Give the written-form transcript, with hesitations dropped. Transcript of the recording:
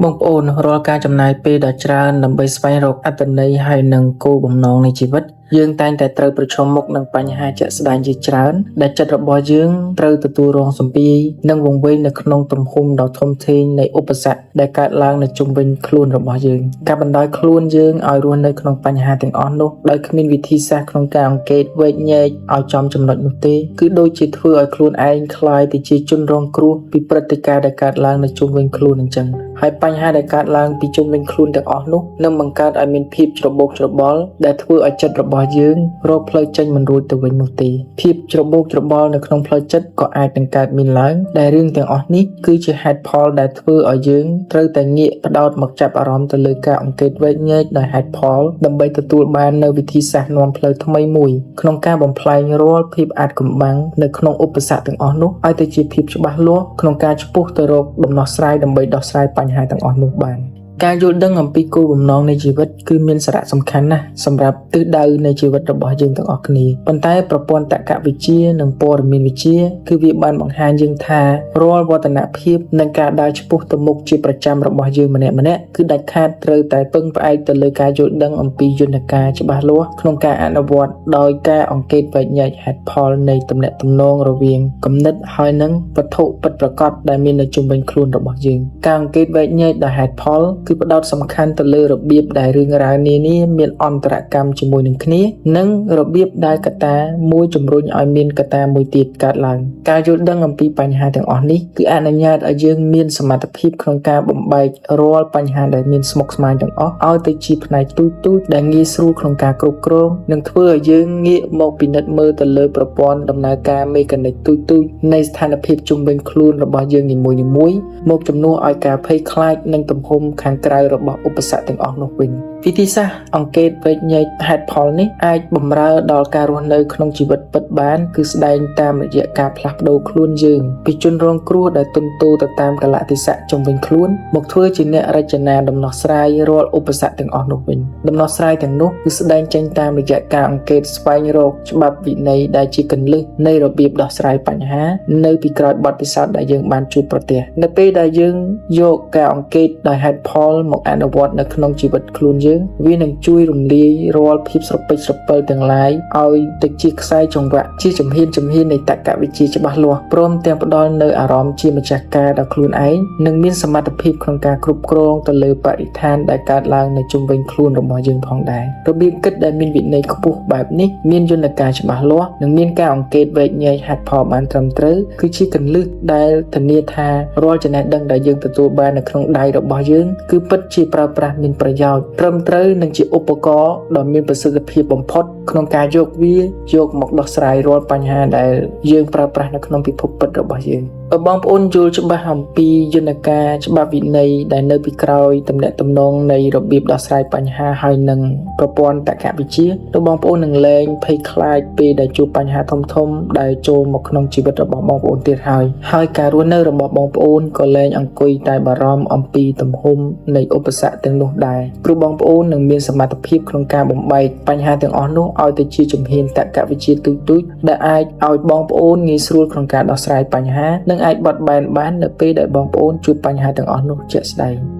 បងប្អូនរាល់ការចំណាយពេលដ៏ច្រើនដើម្បីស្វែងរកអត្ថន័យហើយនិងគោលបំណងនៃជីវិតយើងតែងតែត្រូវប្រឈមមុខនឹងបញ្ហាជាក់ស្ដែងជាច្រើនដែលចិត្តរបស់យើងត្រូវទទួលរងសម្ពាយនិងវង្វេងនៅក្នុងទំហំដ៏ធំធេងនៃឧបសគ្គដែលកើតឡើងនៅជុំវិញខ្លួនរបស់យើងការបណ្ដោយខ្លួនយើងឲ្យរស់នៅក្នុងបញ្ហាទាំងអស់នោះដោយគ្មានវិធីសាស្ត្រក្នុងការអង្កេតវែកញែកឲ្យចំចំណុចនោះទេគឺដូចជាធ្វើឲ្យខ្លួនឯងคล้ายទៅជាជនរងគ្រោះពីព្រឹត្តិការណ៍ដែលកើតឡើងនៅជុំវិញខ្លួនអញ្ចឹងហើយបញ្ហាដែលកើតឡើងពីជុំវិញខ្លួនទាំងអស់នោះនឹងបង្កើតឲ្យមានភាពច្របូកច្របល់ដែលធ្វើឲ្យចិត្តរបស់យើងរកផ្លូវចេញមិនរួចទៅវិញនោះទេភាពច្របូកច្របល់នៅក្នុងផ្លូវចិត្តក៏អាចនឹងកើតមានឡើងដែលរឿងទាំងអស់នេះគឺជាហេតុផលដែលធ្វើឲ្យយើងត្រូវតែងាកផ្ដោតមកចាប់អារម្មណ៍ទៅលើការអង្កេតវែកញែកដោយហេតុផលដើម្បីទទួលបាននូវវិធីសាស្ត្រនាំផ្លូវថ្មីមួយក្នុងការបំផ្លែងរាល់ភាពអាថ៌កំបាំងនៅក្នុងឧបសគ្គទាំងអស់នោះឲ្យទៅជាភាពច្បាស់លាស់ក្នុងការឆ្ពោះទៅរកដំណោះស្រាយដើម្បីដោះស្រាយបញ្ហាទាំងអស់នោះបានការយល់ដឹងអំពីគោលបំណងនៃជីវិតគឺមានសារៈសំខាន់ណាស់សម្រាប់ទិសដៅនៃជីវិតរបស់យើងទាំងអស់គ្នាប៉ុន្តែប្រព័ន្ធតក្កវិទ្យានិងព័ត៌មានវិទ្យាគឺវាបានបង្ហាញយើងថារាល់វឌ្ឍនភាពនិងការដើរឆ្ពោះទៅមុខជាប្រចាំរបស់យើងម្នាក់ៗគឺដាច់ខាតត្រូវតែពឹងផ្អែកទៅលើការយល់ដឹងអំពីយន្តការច្បាស់លាស់ក្នុងការអនុវត្តដោយការអង្កេតវែកញែកហេតុផលនៃទំនាក់ទំនងរវាងគំនិតហើយនិងវត្ថុពិតប្រាកដដែលមាននៅជុំវិញខ្លួនរបស់យើងការអង្កេតវែកញែកដោយហេតុផលគឺផ្ដោតសំខាន់ទៅលើរបៀបដែលរឿងរ៉ាវនានាមានអន្តរកម្មជាមួយនឹងគ្នានិងរបៀបដែលកត្តាមួយជំរុញឲ្យមានកត្តាមួយទៀតកើតឡើងការយល់ដឹងអំពីបញ្ហាទាំងអស់នេះគឺអនុញ្ញាតឲ្យយើងមានសមត្ថភាពក្នុងការបំបែករាល់បញ្ហាដែលមានស្មុគស្មាញទាំងអស់ឲ្យទៅជាផ្នែកទូចៗដែលងាយស្រួលក្នុងការគ្រប់គ្រងនិងធ្វើឲ្យយើងងាកមកពិនិត្យមើលទៅលើប្រព័ន្ធដំណើរការមេកានិកទូចៗនៃស្ថានភាពជុំវិញខ្លួនរបស់យើងនីមួយៗមកជំនួសឲ្យការភ័យខ្លាចនិងទំហំខាងក្រៅរបស់ឧបសគ្គទាំងអស់នោះវិញវិធីសាស្ត្រអង្កេតវែកញែកហេតុផលនេះអាចបម្រើដល់ការរស់នៅក្នុងជីវិតពិតបានគឺស្ដែងតាមរយៈការផ្លាស់ប្ដូរខ្លួនយើងពីជនរងគ្រោះដែលទន់ទោទៅតាមកលៈទេសៈជុំវិញខ្លួនមកធ្វើជាអ្នករចនាដំណោះស្រាយរាល់ឧបសគ្គទាំងអស់នោះវិញដំណោះស្រាយទាំងនោះគឺស្ដែងចេញតាមរយៈការអង្កេតស្វែងរកច្បាប់វិន័យដែលជាគន្លឹះនៃរបៀបដោះស្រាយបញ្ហានៅពីក្រោយបទពិសោធន៍ដែលយើងបានជួបប្រទះនៅពេលដែលយើងយកការអង្កេតដោយហេតុផលមកអនុវត្តនៅក្នុងជីវិតខ្លួនយើងវានឹងជួយរំលាយរាល់ភាពស្រពេចស្រពិលទាំងឡាយឲ្យទៅជាខ្សែចង្វាក់ជាជំហាននៃតក្កវិជ្ជាច្បាស់លាស់ព្រមទាំងផ្ដល់នូវអារម្មណ៍ជាម្ចាស់ការដល់ខ្លួនឯងនិងមានសមត្ថភាពក្នុងការគ្រប់គ្រងទៅលើបរិស្ថានដែលកើតឡើងនៅជុំវិញខ្លួនរបស់យើងផងដែររបៀបគិតដែលមានវិន័យខ្ពស់បែបនេះមានយន្តការច្បាស់លាស់និងមានការអង្កេតវែកញែកហេតុផលបានត្រឹមត្រូវគឺជាគន្លឹះដែលធានាថារាល់ចំណេះដឹងដែលយើងទទួលបាននៅក្នុងដៃរបស់យើងគឺពិតជាប្រើប្រាស់មានប្រយោជន៍ត្រឹមត្រូវនិងជាឧបករណ៍ដ៏មានប្រសិទ្ធភាពបំផុតក្នុងការយកមកដោះស្រាយរាល់បញ្ហាដែលយើងប្រើប្រាស់នៅក្នុងពិភពពិតរបស់យើងបើបងប្អូនយល់ច្បាស់អំពីយន្តការច្បាប់វិន័យដែលនៅពីក្រោយទំនាក់ទំនងនៃរបៀបដោះស្រាយបញ្ហាហើយនឹងប្រព័ន្ធតក្កវិជ្ជាતોបងប្អូននឹងលែងភ័យខ្លាចពេលដែលជួបបញ្ហាធំៗដែលចូលមកក្នុងជីវិតរបស់បងប្អូនទៀតហើយការរស់នៅរបស់បងប្អូនក៏លែងអង្គុយតែបារម្ភអំពីទំហំនៃឧបសគ្គទាំងនោះដែរព្រោះបងប្អូននឹងមានសមត្ថភាពក្នុងការបំបែកបញ្ហាទាំងអស់នោះឲ្យទៅជាជំហានតក្កវិជ្ជាទូចៗដែលអាចឲ្យបងប្អូនងាយស្រួលក្នុងការដោះស្រាយបញ្ហានិងអាចបត់បែនបាននៅពេលដែលបងប្អូនជួបបញ្ហាទាំងអស់នោះជាក់ស្ដែង